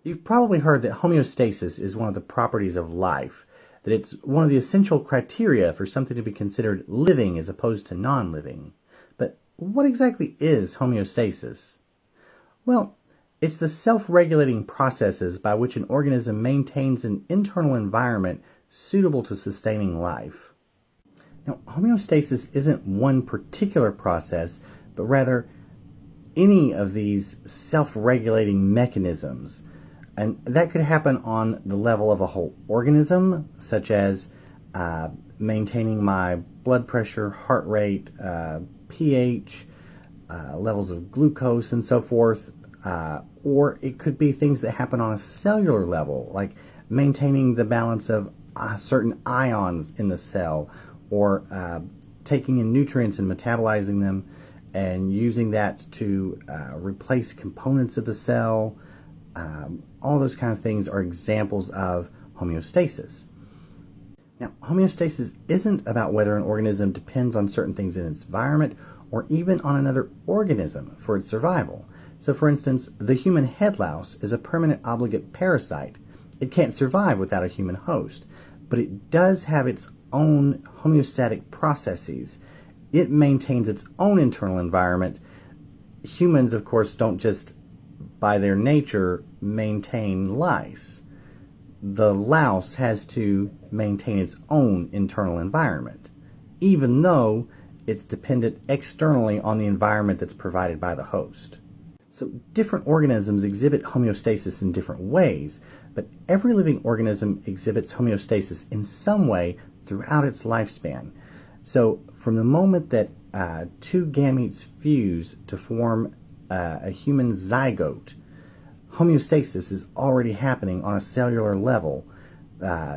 You've probably heard that homeostasis is one of the properties of life, that it's one of the essential criteria for something to be considered living as opposed to non-living. But what exactly is homeostasis? Well, it's the self-regulating processes by which an organism maintains an internal environment suitable to sustaining life. Now, homeostasis isn't one particular process, but rather any of these self-regulating mechanisms. And that could happen on the level of a whole organism, such as maintaining my blood pressure, heart rate, pH, levels of glucose, and so forth. Or it could be things that happen on a cellular level, like maintaining the balance of certain ions in the cell, or taking in nutrients and metabolizing them and using that to replace components of the cell. All those kind of things are examples of homeostasis. Now, homeostasis isn't about whether an organism depends on certain things in its environment or even on another organism for its survival. So, for instance, the human head louse is a permanent obligate parasite. It can't survive without a human host, but it does have its own homeostatic processes. It maintains its own internal environment. Humans, of course, don't just by their nature maintain lice. The louse has to maintain its own internal environment, even though it's dependent externally on the environment that's provided by the host. So different organisms exhibit homeostasis in different ways, but every living organism exhibits homeostasis in some way throughout its lifespan. So from the moment that two gametes fuse to form a human zygote, homeostasis is already happening on a cellular level.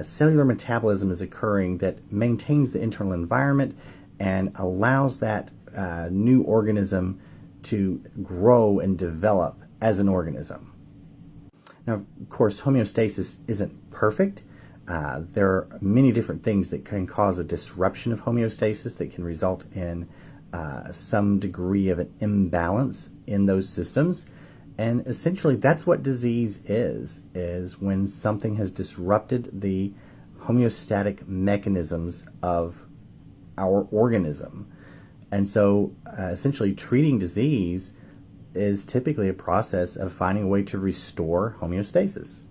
Cellular metabolism is occurring that maintains the internal environment and allows that new organism to grow and develop as an organism. Now, of course, homeostasis isn't perfect. There are many different things that can cause a disruption of homeostasis that can result in some degree of an imbalance in those systems. And essentially, that's what disease is when something has disrupted the homeostatic mechanisms of our organism. And so, essentially, treating disease is typically a process of finding a way to restore homeostasis.